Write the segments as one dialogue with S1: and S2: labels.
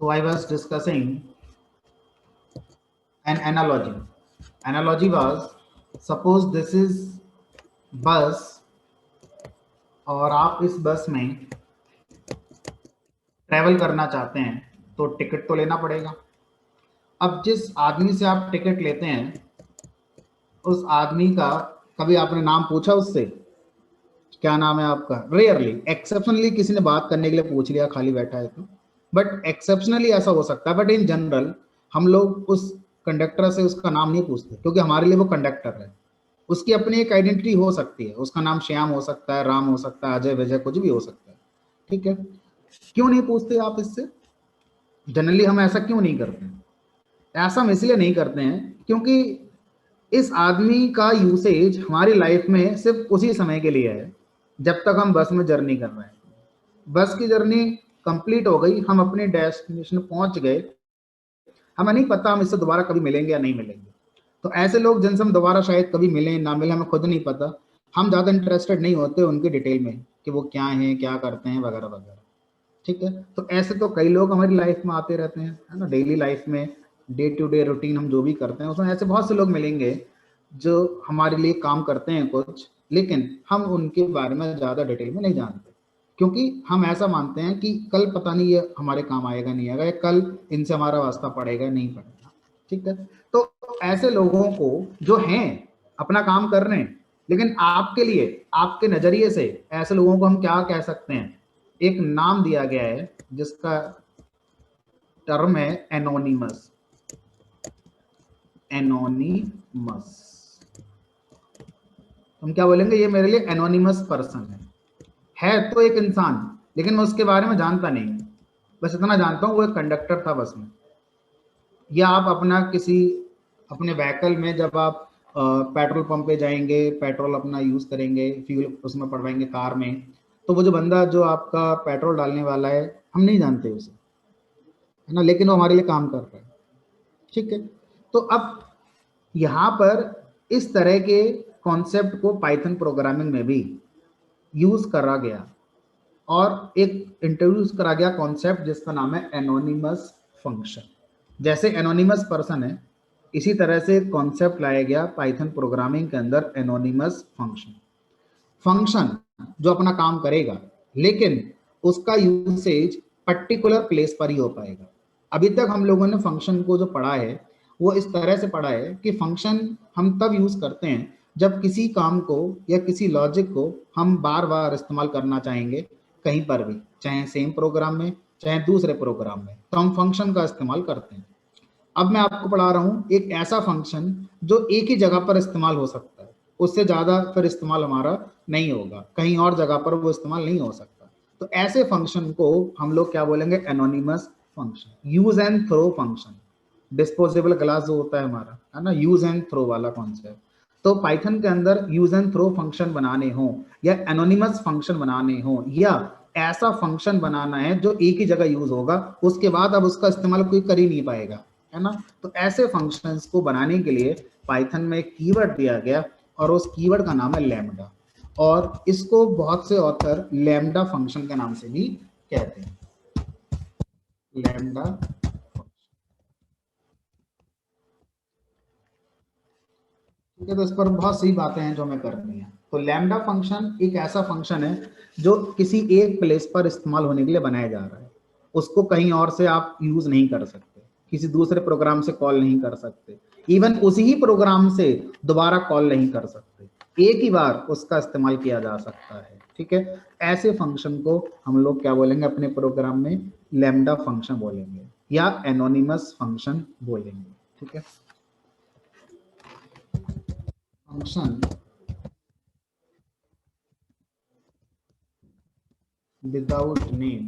S1: So I was discussing an analogy. Analogy was, suppose this is bus और आप इस बस में ट्रेवल करना चाहते हैं तो टिकट तो लेना पड़ेगा। अब जिस आदमी से आप टिकट लेते हैं उस आदमी का कभी आपने नाम पूछा उससे, क्या नाम है आपका? रेयरली, एक्सेप्शनली किसी ने बात करने के लिए पूछ लिया, खाली बैठा है तो, बट एक्सेप्शनली ऐसा हो सकता है। बट इन जनरल हम लोग उस कंडक्टर से उसका नाम नहीं पूछते, क्योंकि हमारे लिए वो कंडक्टर है। उसकी अपनी एक आइडेंटिटी हो सकती है, उसका नाम श्याम हो सकता है, राम हो सकता है, अजय विजय कुछ भी हो सकता है। ठीक है, क्यों नहीं पूछते आप इससे? जनरली हम ऐसा क्यों नहीं करते हैं? ऐसा हम इसलिए नहीं करते हैं क्योंकि इस आदमी का यूसेज हमारी लाइफ में सिर्फ उसी समय के लिए है जब तक हम बस में जर्नी कर रहे हैं। बस की जर्नी कंप्लीट हो गई, हम अपने डेस्टिनेशन पहुंच गए, हमें नहीं पता हम इससे दोबारा कभी मिलेंगे या नहीं मिलेंगे। तो ऐसे लोग जिनसे हम दोबारा शायद कभी मिलें ना मिले, हमें खुद नहीं पता, हम ज़्यादा इंटरेस्टेड नहीं होते उनके डिटेल में कि वो क्या हैं, क्या करते हैं, वगैरह वगैरह। ठीक है, तो ऐसे तो कई लोग हमारी लाइफ में आते रहते हैं, है ना, डेली लाइफ में, डे टू डे रूटीन हम जो भी करते हैं उसमें ऐसे बहुत से लोग मिलेंगे जो हमारे लिए काम करते हैं कुछ, लेकिन हम उनके बारे में ज़्यादा डिटेल में नहीं जानते, क्योंकि हम ऐसा मानते हैं कि कल पता नहीं ये हमारे काम आएगा नहीं आएगा, या कल इनसे हमारा वास्ता पड़ेगा नहीं पड़ेगा। ठीक है, तो ऐसे लोगों को जो हैं अपना काम कर रहे हैं, लेकिन आपके लिए, आपके नजरिए से ऐसे लोगों को हम क्या कह सकते हैं? एक नाम दिया गया है जिसका टर्म है एनोनिमस। एनोनिमस, हम क्या बोलेंगे? ये मेरे लिए एनोनिमस पर्सन है तो एक इंसान, लेकिन मैं उसके बारे में जानता नहीं, बस इतना जानता हूँ वो एक कंडक्टर था बस में। या आप अपना किसी अपने व्हीकल में जब आप पेट्रोल पंप पे जाएंगे, पेट्रोल अपना यूज करेंगे, फ्यूल उसमें पड़वाएंगे कार में, तो वो जो बंदा जो आपका पेट्रोल डालने वाला है, हम नहीं जानते उसे, है ना, लेकिन वो हमारे लिए काम कर रहा है। ठीक है, तो अब यहाँ पर इस तरह के कॉन्सेप्ट को पाइथन प्रोग्रामिंग में भी यूज करा गया, और एक इंट्रोड्यूस करा गया कॉन्सेप्ट जिसका नाम है एनोनिमस फंक्शन। जैसे एनोनिमस पर्सन है, इसी तरह से कॉन्सेप्ट लाया गया पाइथन प्रोग्रामिंग के अंदर, एनोनिमस फंक्शन। फंक्शन जो अपना काम करेगा, लेकिन उसका यूसेज पर्टिकुलर प्लेस पर ही हो पाएगा। अभी तक हम लोगों ने फंक्शन को जो पढ़ा है वो इस तरह से पढ़ा है कि फंक्शन हम तब यूज करते हैं जब किसी काम को या किसी लॉजिक को हम बार बार इस्तेमाल करना चाहेंगे, कहीं पर भी, चाहे सेम प्रोग्राम में चाहे दूसरे प्रोग्राम में, तो हम फंक्शन का इस्तेमाल करते हैं। अब मैं आपको पढ़ा रहा हूं एक ऐसा फंक्शन जो एक ही जगह पर इस्तेमाल हो सकता है, उससे ज्यादा फिर इस्तेमाल हमारा नहीं होगा, कहीं और जगह पर वो इस्तेमाल नहीं हो सकता। तो ऐसे फंक्शन को हम लोग क्या बोलेंगे? Anonymous function, use and throw function. Disposable glass जो होता है हमारा, है ना, यूज एंड थ्रो वाला कॉन्सेप्ट। तो पाइथन के अंदर यूज एंड थ्रो फंक्शन बनाने हो, या एनोनिमस फंक्शन बनाने हो, या ऐसा फंक्शन बनाना है जो एक ही जगह यूज होगा, उसके बाद अब उसका इस्तेमाल कोई कर ही नहीं पाएगा, है ना, तो ऐसे फंक्शंस को बनाने के लिए पाइथन में एक कीवर्ड दिया गया, और उस कीवर्ड का नाम है लैम्डा, और इसको बहुत से ऑथर लैम्डा फंक्शन के नाम से भी कहते हैं। लैम्डा, ठीक है, तो इस पर बहुत सी बातें हैं जो हमें करनी है। तो लैम्डा फंक्शन एक ऐसा फंक्शन है जो किसी एक प्लेस पर इस्तेमाल होने के लिए बनाया जा रहा है, उसको कहीं और से आप यूज नहीं कर सकते, किसी दूसरे प्रोग्राम से कॉल नहीं कर सकते, इवन उसी ही प्रोग्राम से दोबारा कॉल नहीं कर सकते, एक ही बार उसका इस्तेमाल किया जा सकता है। ठीक है, ऐसे फंक्शन को हम लोग क्या बोलेंगे अपने प्रोग्राम में? लैम्डा फंक्शन बोलेंगे, या एनोनिमस फंक्शन बोलेंगे। ठीक है, function without name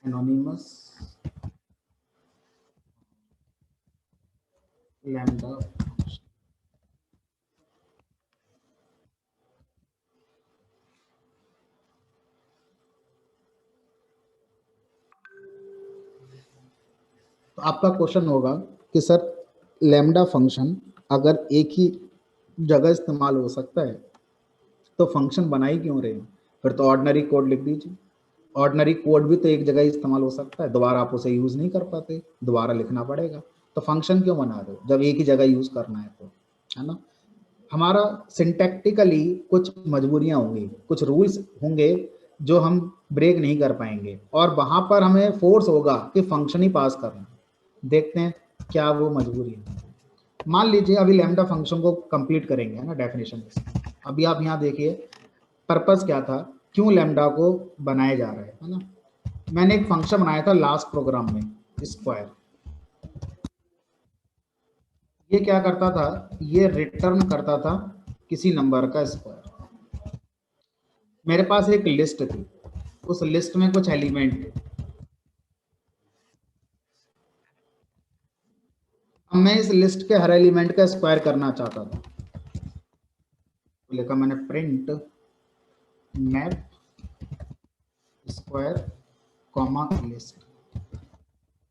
S1: anonymous lambda function। तो आपका क्वेश्चन होगा कि सर लैम्डा फंक्शन अगर एक ही जगह इस्तेमाल हो सकता है, तो फंक्शन बना ही क्यों रहे हैं? फिर तो ऑर्डिनरी कोड लिख दीजिए। ऑर्डिनरी कोड भी तो एक जगह ही इस्तेमाल हो सकता है, दोबारा आप उसे यूज नहीं कर पाते, दोबारा लिखना पड़ेगा। तो फंक्शन क्यों बना रहे हो जब एक ही जगह यूज करना है तो, है ना? हमारा सिंटैक्टिकली कुछ मजबूरियां होंगी, कुछ रूल्स होंगे जो हम ब्रेक नहीं कर पाएंगे, और वहां पर हमें फोर्स होगा कि फंक्शन ही पास करना। देखते हैं क्या वो मजबूरी है। मान लीजिए अभी लैम्डा फंक्शन को कंप्लीट करेंगे, है ना, डेफिनेशन के साथ। अभी आप यहाँ देखिए पर्पस क्या था, क्यों लैम्डा को बनाया जा रहा है ना? मैंने एक फंक्शन बनाया था लास्ट प्रोग्राम में, स्क्वायर। ये क्या करता था, ये रिटर्न करता था किसी नंबर का स्क्वायर। मेरे पास एक लिस्ट थी, उस लिस्ट में कुछ एलिमेंट थे। अब मैं इस लिस्ट के हर एलिमेंट का स्क्वायर करना चाहता था, तो लिखा मैंने print map square comma list,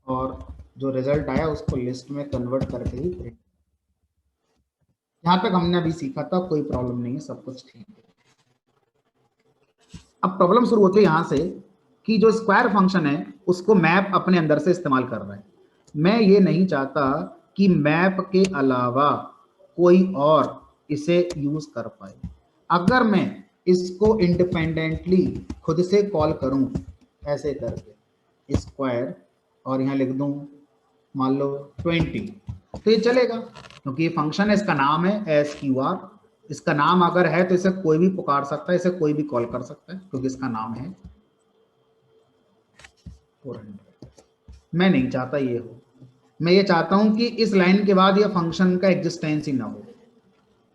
S1: और जो रिजल्ट आया उसको लिस्ट में कन्वर्ट करके ही प्रिंट। यहाँ तक हमने अभी सीखा था, कोई प्रॉब्लम नहीं है, सब कुछ ठीक है। अब प्रॉब्लम शुरू होती है यहाँ से कि जो स्क्वायर फंक्शन है उसको मैप अपने अंदर से इस्तेमाल कर रहा है। मैं ये नहीं चाहता कि मैप के अलावा कोई और इसे यूज कर पाए। अगर मैं इसको इंडिपेंडेंटली खुद से कॉल करूं ऐसे करके स्क्वायर, और यहाँ लिख दूं मान लो 20, तो ये चलेगा क्योंकि ये फंक्शन है, इसका नाम है SQR। इसका नाम अगर है तो इसे कोई भी पुकार सकता है, इसे कोई भी कॉल कर सकता है क्योंकि इसका नाम है 400। मैं नहीं चाहता ये हो, मैं ये चाहता हूं कि इस लाइन के बाद ये फंक्शन का एग्जिस्टेंस ही ना हो।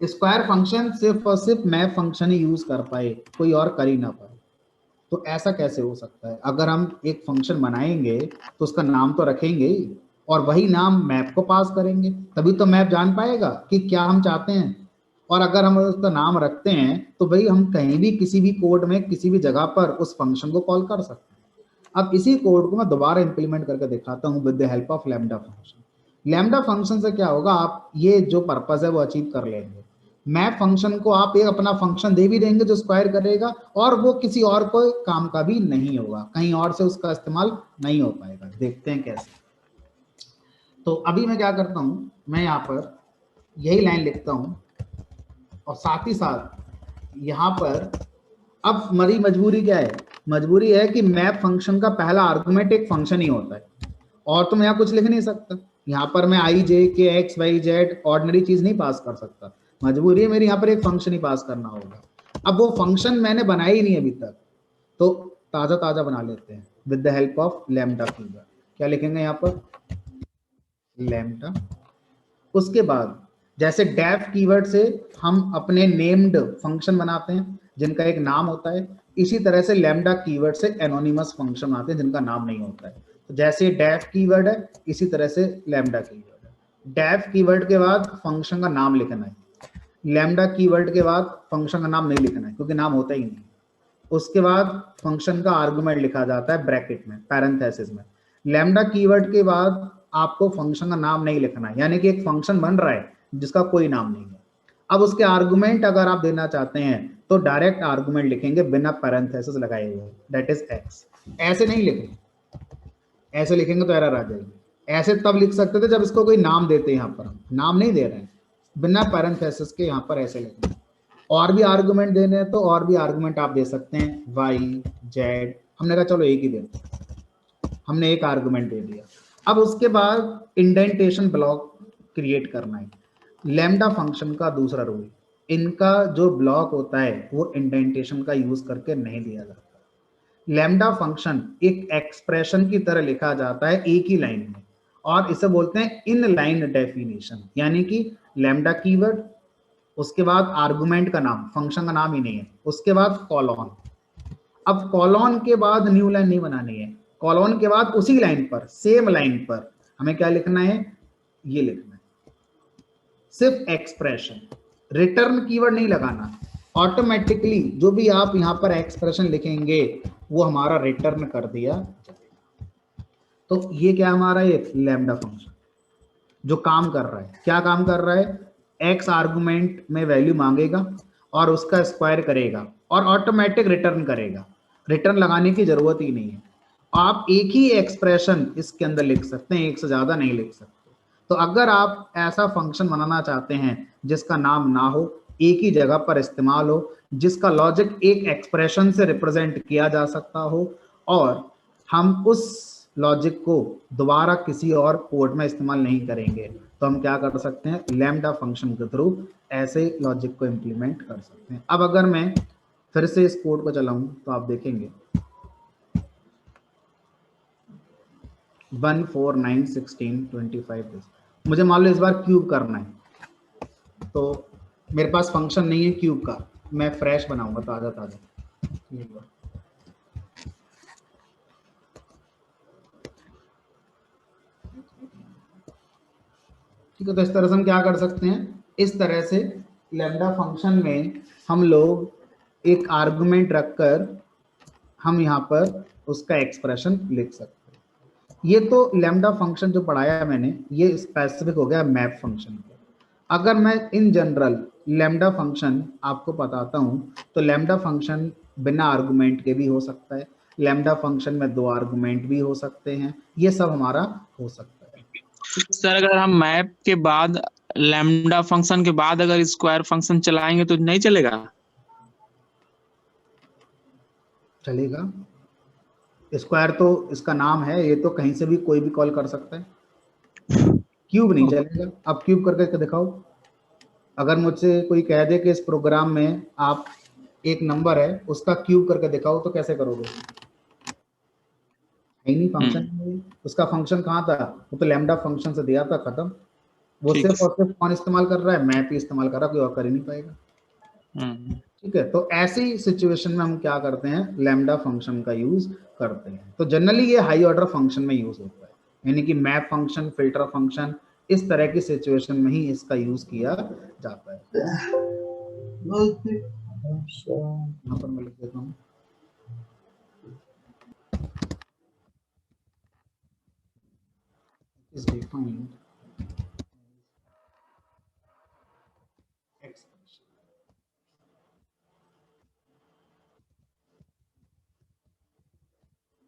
S1: स्क्वायर फंक्शन सिर्फ और सिर्फ मैप फंक्शन ही यूज कर पाए, कोई और कर ही ना पाए। तो ऐसा कैसे हो सकता है? अगर हम एक फंक्शन बनाएंगे तो उसका नाम तो रखेंगे ही, और वही नाम मैप को पास करेंगे, तभी तो मैप जान पाएगा कि क्या हम चाहते हैं। और अगर हम उसका नाम रखते हैं तो भाई हम कहीं भी किसी भी कोड में किसी भी जगह पर उस फंक्शन को कॉल कर सकते हैं। अब इसी कोड को मैं दोबारा इंप्लीमेंट करके दिखाता हूँ with the help of lambda function. Lambda function से क्या होगा, आप ये जो पर्पस है वो अचीव कर लेंगे। मैप फंक्शन को आप एक अपना फंक्शन दे भी देंगे जो स्क्वायर करेगा, और वो किसी और को काम का भी नहीं होगा, कहीं और से उसका इस्तेमाल नहीं हो पाएगा। देखते हैं कैसे। तो अभी मैं क्या करता हूं, मैं यहाँ पर यही लाइन लिखता हूं, और साथ ही साथ यहाँ पर अब मरी मजबूरी क्या है? मजबूरी है कि मैप फंक्शन का पहला आर्गुमेंट एक फंक्शन ही होता है, और तो मैं यहाँ कुछ लिख नहीं सकता। यहाँ पर मैं आई जे के एक्स वाई जेड ऑर्डिनरी चीज नहीं पास कर सकता। मजबूरी है मेरी यहाँ पर एक फंक्शन ही पास करना होगा। अब वो फंक्शन मैंने बनाया ही नहीं अभी तक, तो ताजा ताजा बना लेते हैं with the help of lambda keyword. क्या लिखेंगे यहाँ पर? लैम्डा। उसके बाद जैसे डेफ कीवर्ड से हम अपने नेम्ड फंक्शन बनाते हैं जिनका एक नाम होता है, इसी तरह से लैम्डा कीवर्ड से एनोनिमस फंक्शन आते हैं जिनका नाम नहीं होता है। तो जैसे डेफ कीवर्ड है, इसी तरह से लैम्डा कीवर्ड है। डेफ कीवर्ड के बाद फंक्शन का नाम लिखना है, लैम्डा कीवर्ड के बाद फंक्शन का नाम नहीं लिखना है क्योंकि नाम होता ही नहीं। उसके बाद फंक्शन का आर्गुमेंट लिखा जाता है ब्रैकेट में, पैरेंथेसिस में। लैम्डा कीवर्ड के बाद आपको फंक्शन का नाम नहीं लिखना है, यानी कि एक फंक्शन बन रहा है जिसका कोई नाम नहीं है। अब उसके आर्गुमेंट अगर आप देना चाहते हैं तो डायरेक्ट आर्गुमेंट लिखेंगे बिना पैरेंथेसिस लगाए हुए, दैट इज एक्स। ऐसे नहीं लिखेंगे, ऐसे लिखेंगे तो एरर आ जाएगी। ऐसे तब लिख सकते थे जब इसको कोई नाम देते हैं, यहाँ पर हम नाम नहीं दे रहे हैं, बिना पैरेंथेसिस के यहाँ पर ऐसे लिखेंगे। और भी आर्गुमेंट देने हैं तो और भी आर्गुमेंट आप दे सकते हैं, वाई जेड। हमने कहा चलो एक ही देते हैं, हमने एक आर्गुमेंट दे दिया। अब उसके बाद इंडेंटेशन ब्लॉक क्रिएट करना है। लैम्डा फंक्शन का दूसरा रूल, इनका जो ब्लॉक होता है वो इंडेंटेशन का यूज करके नहीं दिया जाता। लैम्डा फंक्शन एक एक्सप्रेशन की तरह लिखा जाता है एक ही लाइन में, और इसे बोलते हैं इन लाइन डेफिनेशन, यानी कि लैम्डा कीवर्ड, उसके बाद आर्गुमेंट का नाम, फंक्शन का नाम ही नहीं है, उसके बाद कॉलॉन। अब कॉलॉन के बाद न्यू लाइन नहीं बनानी है, कॉलॉन के बाद उसी लाइन पर, सेम लाइन पर हमें क्या लिखना है? ये लिखना है सिर्फ एक्सप्रेशन, रिटर्न कीवर्ड नहीं लगाना। ऑटोमेटिकली जो भी आप यहां पर एक्सप्रेशन लिखेंगे वो हमारा रिटर्न कर दिया जाएगा। तो ये क्या हमारा ये लैम्डा फंक्शन जो काम कर रहा है, क्या काम कर रहा है? एक्स आर्गुमेंट में वैल्यू मांगेगा और उसका स्क्वायर करेगा और ऑटोमेटिक रिटर्न करेगा, रिटर्न लगाने की जरूरत ही नहीं है। आप एक ही एक्सप्रेशन इसके अंदर लिख सकते हैं, एक से ज्यादा नहीं लिख सकते। तो अगर आप ऐसा फंक्शन बनाना चाहते हैं जिसका नाम ना हो, एक ही जगह पर इस्तेमाल हो, जिसका लॉजिक एक एक्सप्रेशन से रिप्रेजेंट किया जा सकता हो और हम उस लॉजिक को दोबारा किसी और कोड में इस्तेमाल नहीं करेंगे, तो हम क्या कर सकते हैं, लैम्डा फंक्शन के थ्रू ऐसे लॉजिक को इंप्लीमेंट कर सकते हैं। अब अगर मैं फिर से इस कोड को चलाऊं तो आप देखेंगे 1 4 9 16 25। मुझे मान लो इस बार क्यूब करना है, तो मेरे पास फंक्शन नहीं है क्यूब का, मैं फ्रेश बनाऊंगा ताजा ताजा। ठीक है, तो इस तरह से हम क्या कर सकते हैं, इस तरह से लैम्डा फंक्शन में हम लोग एक आर्गुमेंट रखकर हम यहाँ पर उसका एक्सप्रेशन लिख सकते हैं। ये तो लैम्डा फंक्शन जो पढ़ाया मैंने, ये स्पेसिफिक हो गया मैप फंक्शन को। अगर मैं इन जनरल लैम्डा फंक्शन आपको बताता हूँ, तो लैम्डा फंक्शन बिना आर्गुमेंट के भी हो सकता है, लैम्डा फंक्शन में 2 आर्गुमेंट भी हो सकते हैं, ये सब हमारा हो सकता है।
S2: सर अगर हम मैप के बाद लैम्डा फंक्शन के बाद अगर स्क्वायर फंक्शन चलाएंगे तो नहीं चलेगा?
S1: चलेगा, स्क्वायर तो इसका नाम है, ये तो कहीं से भी कोई भी कॉल कर सकता है। क्यूब नहीं चलेगा। अब क्यूब करके दिखाओ। अगर मुझसे कोई कह दे कि इस प्रोग्राम में आप एक नंबर है उसका क्यूब करके दिखाओ, तो कैसे करोगे? है नहीं फंक्शन, उसका फंक्शन कहाँ था, वो तो लैम्डा फंक्शन से दिया था, खत्म। वो सिर्फ और सिर्फ कौन इस्तेमाल कर रहा है, मैप ही इस्तेमाल कर रहा है, कोई और कर ही नहीं पाएगा। ठीक है, तो ऐसी सिचुएशन में हम क्या करते हैं, लैम्डा फंक्शन का यूज करते हैं। तो जनरली ये हाई ऑर्डर फंक्शन में यूज होता है, यानी कि मैप फंक्शन, फिल्टर फंक्शन, इस तरह की सिचुएशन में ही इसका यूज किया जाता है। यहाँ पर मैं लिख देता हूँ, is defined expression.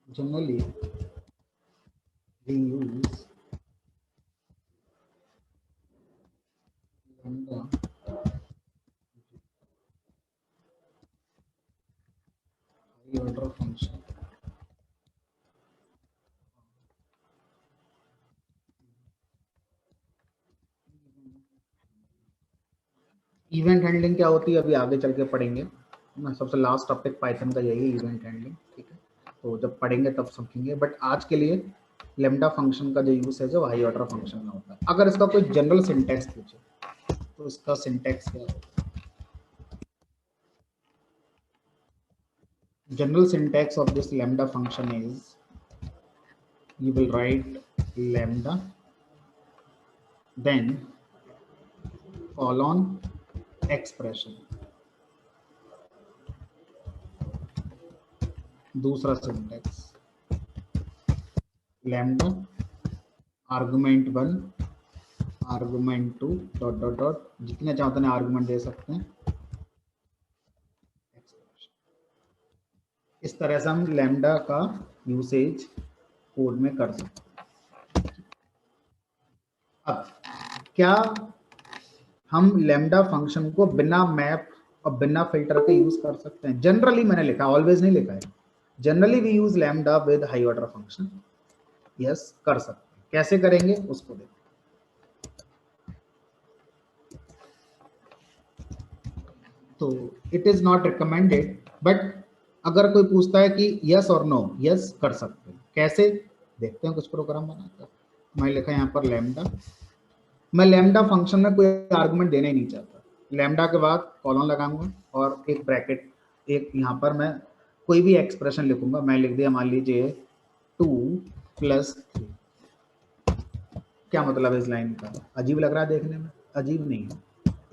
S1: Generally, we use lambda high order function event handling क्या होती है अभी आगे चल के पढ़ेंगे। मैं सबसे लास्ट टॉपिक पाइथन का यही है, इवेंट हैंडलिंग। ठीक है, तो जब पढ़ेंगे तब समझेंगे, बट आज के लिए लैम्डा फंक्शन का जो यूज है जो हाई ऑर्डर फंक्शन में होता है। अगर इसका कोई जनरल सिंटैक्स पूछे तो इसका सिंटैक्स क्या है? General syntax of this lambda function is, you will write lambda then colon expression। दूसरा syntax lambda argument 1 argument 2 dot dot dot, जितने चाहो उतने आर्गुमेंट दे सकते हैं। इस तरह से हम लैम्डा का यूसेज कोड में कर सकते हैं। अब क्या हम लैम्डा फंक्शन को बिना मैप और बिना फिल्टर के यूज कर सकते हैं? जनरली मैंने लिखा, ऑलवेज नहीं लिखा है। Generally we use lambda with high order function. Yes, कर सकते हैं। कैसे करेंगे उसको देखो। तो it is not recommended, but अगर कोई पूछता है कि यस और नो, यस कर सकते हैं। कैसे देखते हैं कुछ प्रोग्राम बनाकर। मैं लिखा यहाँ पर लैम्डा, मैं लैम्डा फंक्शन में कोई आर्गुमेंट देना ही नहीं चाहता। लैम्डा के बाद कॉलन लगाऊंगा और एक ब्रैकेट, एक यहाँ पर मैं कोई भी एक्सप्रेशन लिखूंगा। मैं लिख दिया मान लीजिए 2 + 3। क्या मतलब है इस लाइन का? अजीब लग रहा है देखने में? अजीब नहीं है।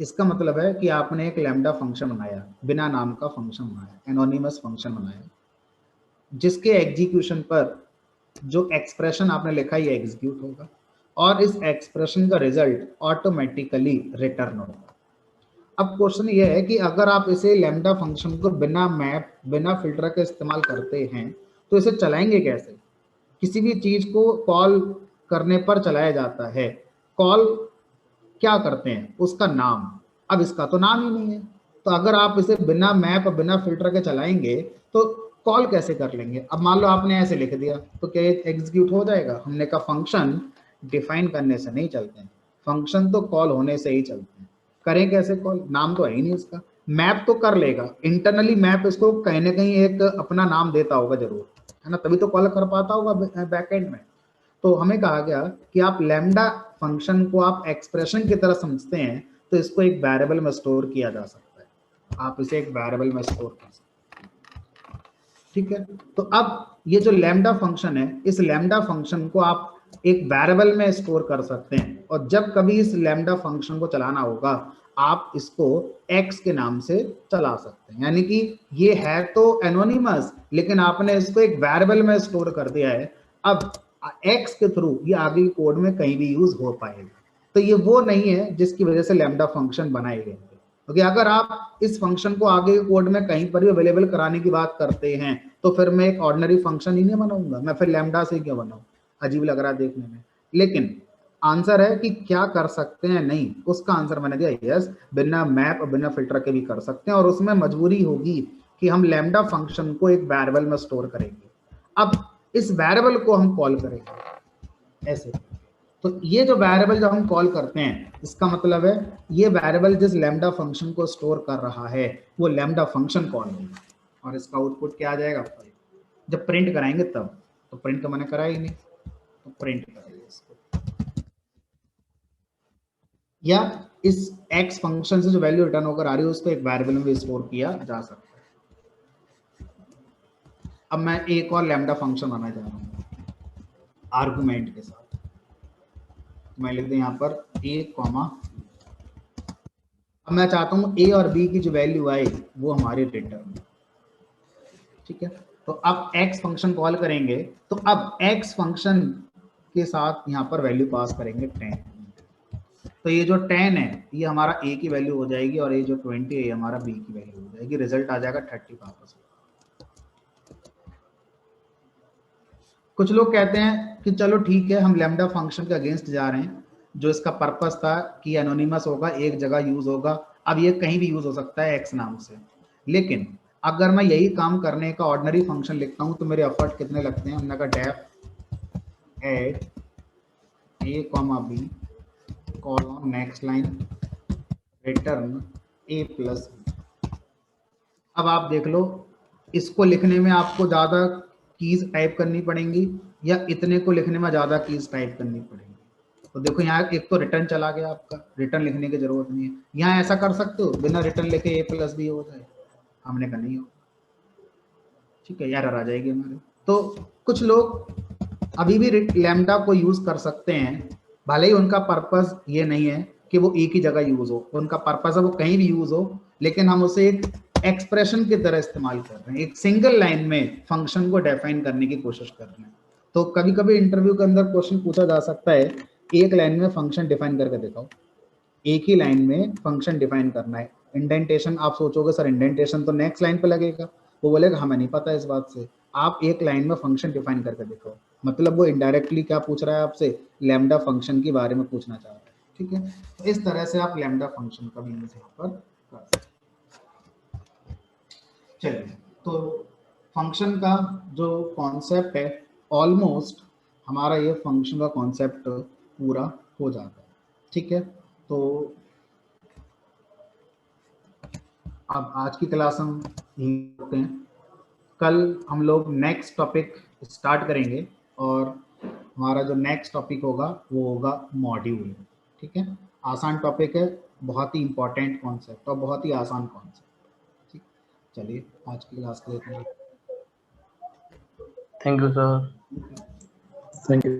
S1: इसका मतलब है कि आपने एक लैम्डा फंक्शन बनाया, बिना नाम का फंक्शन बनाया, एनोनिमस फंक्शन बनाया, जिसके एग्जीक्यूशन पर जो एक्सप्रेशन आपने लिखा ये एग्जीक्यूट होगा। और इस एक्सप्रेशन का रिजल्ट ऑटोमेटिकली रिटर्न होगा। अब क्वेश्चन ये है कि अगर आप इसे लैम्डा फंक्शन को बिना मैप बिना फिल्टर के इस्तेमाल करते हैं तो इसे चलाएंगे कैसे? किसी भी चीज को कॉल करने पर चलाया जाता है, कॉल क्या करते हैं, उसका नाम। अब इसका तो नाम ही नहीं है, तो अगर आप इसे बिना मैप बिना फिल्टर के चलाएंगे तो कॉल कैसे कर लेंगे? अब मान लो आपने ऐसे लिख दिया तो क्या ये एग्जीक्यूट हो जाएगा? हमने कहा फंक्शन डिफाइन करने से नहीं चलते हैं, फंक्शन तो कॉल होने से ही चलते हैं। करें कैसे कॉल? नाम तो है ही नहीं इसका। मैप तो कर लेगा इंटरनली, मैप इसको कहीं ना कहीं एक अपना नाम देता होगा जरूर, है ना, तभी तो कॉल कर पाता होगा बैकएंड में। तो हमें कहा गया कि आप लैम्डा फंक्शन को आप एक्सप्रेशन की तरह समझते हैं तो इसको एक वेरिएबल में स्टोर किया जा सकता है, आप इसे एक वेरिएबल में स्टोर कर सकते हैं, ठीक है। तो अब ये जो लैम्डा फंक्शन है, इस लैम्डा फंक्शन को आप एक वेरिएबल में स्टोर कर सकते हैं, और जब कभी इस लैम्डा फंक्शन को चलाना होगा आप इसको x के नाम से चला सकते हैं। यानी कि ये है तो एनोनिमस, लेकिन आपने इसको एक वेरिएबल में स्टोर कर दिया है। अब x के थ्रू ये आगे कोड में कहीं भी यूज हो पाएगा। तो ये वो नहीं है जिसकी वजह से लैम्डा फंक्शन बनाए गए, क्योंकि अगर आप इस फंक्शन को आगे कोड में कहीं पर भी अवेलेबल कराने की बात करते हैं तो फिर मैं एक ऑर्डिनरी फंक्शन ही नहीं बनाऊंगा, मैं फिर लैम्डा से क्यों बनाऊं, अजीब लग रहा है देखने में। लेकिन आंसर है कि क्या कर सकते हैं, नहीं, उसका आंसर मैंने दिया यस, बिना मैप बिना फिल्टर के भी कर सकते हैं, और उसमें मजबूरी होगी कि हम लैम्डा फंक्शन को एक वेरिएबल में स्टोर करेंगे। अब इस वेरिएबल को हम कॉल करेंगे ऐसे। तो ये जो वेरिएबल जब हम कॉल करते हैं इसका मतलब है ये वेरिएबल जिस लैम्डा फंक्शन को स्टोर कर रहा है वो लैम्डा फंक्शन कॉल होगा, और इसका आउटपुट क्या आ जाएगा? जब प्रिंट कराएंगे तब, तो प्रिंट का मैंने करा ही नहीं, तो प्रिंट करेंगे इसको, या इस x फंक्शन से जो वैल्यू रिटर्न होकर आ रही है उसको एक वेरिएबल में भी स्टोर किया जा सकता है। अब मैं एक और लैम्डा फंक्शन बनाना चाह रहा हूँ आर्गुमेंट के साथ, मैं लिख दूं यहाँ पर a कॉमा, अब मैं चाहता हूँ a और b की जो वैल्यू आए वो हमारी रिटर्न, ठीक है। तो अब x फंक्शन कॉल करेंगे, तो अब x फंक्शन के साथ यहाँ पर वैल्यू पास करेंगे 10, तो ये जो 10 है ये हमारा a की वैल्यू हो जाएगी, और ये जो 20 है ये हमारा b की वैल्यू हो जाएगी, रिजल्ट आ जाएगा 30 वापस। कुछ लोग कहते हैं कि चलो ठीक है हम लैम्डा फंक्शन के अगेंस्ट जा रहे हैं, जो इसका पर्पस था कि एनोनिमस होगा, एक जगह यूज होगा, अब ये कहीं भी यूज हो सकता है x नाम से। लेकिन अगर मैं यही काम करने का ऑर्डिनरी फंक्शन लिखता हूं तो मेरे एफर्ट कितने लगते हैं? हमने कहा def add a comma b colon next line return a plus b। अब आप देख लो इसको लिखने में आपको ज्यादा कीज टाइप करनी पड़ेंगी या इतने को लिखने में ज्यादा कीज टाइप करनी पड़ेंगी? तो देखो यहाँ एक तो रिटर्न चला गया, आपका रिटर्न लिखने की जरूरत नहीं है। यहाँ ऐसा कर सकते हो बिना रिटर्न लिखे a प्लस बी हो जाए, हमने कहा नहीं हो, ठीक है, एरर आ जाएगी हमारे। तो कुछ लोग अभी भी लैम्डा को यूज कर सकते हैं, भले ही उनका पर्पस ये नहीं है कि वो एक ही जगह यूज हो, उनका पर्पस है वो कहीं भी यूज हो, लेकिन हम उसे एक एक्सप्रेशन की तरह इस्तेमाल कर रहे हैं, एक सिंगल लाइन में फंक्शन को डिफाइन करने की कोशिश कर रहे हैं। तो कभी कभी इंटरव्यू के अंदर क्वेश्चन पूछा जा सकता है, एक लाइन में फंक्शन डिफाइन करके दिखाओ, एक ही लाइन में फंक्शन डिफाइन करना है, इंडेंटेशन आप सोचोगे सर इंडेंटेशन तो नेक्स्ट लाइन पे लगेगा, वो बोलेगा हमें नहीं पता इस बात से, आप एक लाइन में फंक्शन डिफाइन करके दिखाओ। मतलब वो इनडायरेक्टली क्या पूछ रहा है आपसे? लैम्डा फंक्शन के बारे में पूछना चाह रहा है, ठीक है। तो इस तरह से आप लैम्डा फंक्शन का भी यूज यहाँ पर कर सकते हैं। चलिए, तो फंक्शन का जो कॉन्सेप्ट है ऑलमोस्ट हमारा ये फंक्शन का कॉन्सेप्ट पूरा हो जाता है, ठीक है। तो अब आज की क्लास हम यहीं करते हैं, कल हम लोग नेक्स्ट टॉपिक स्टार्ट करेंगे, और हमारा जो नेक्स्ट टॉपिक होगा वो होगा मॉड्यूल, ठीक है। आसान टॉपिक है, बहुत ही इंपॉर्टेंट कॉन्सेप्ट और बहुत ही आसान कॉन्सेप्ट, ठीक। चलिए आज की क्लास के लिए
S3: thank you sir.
S2: Thank you.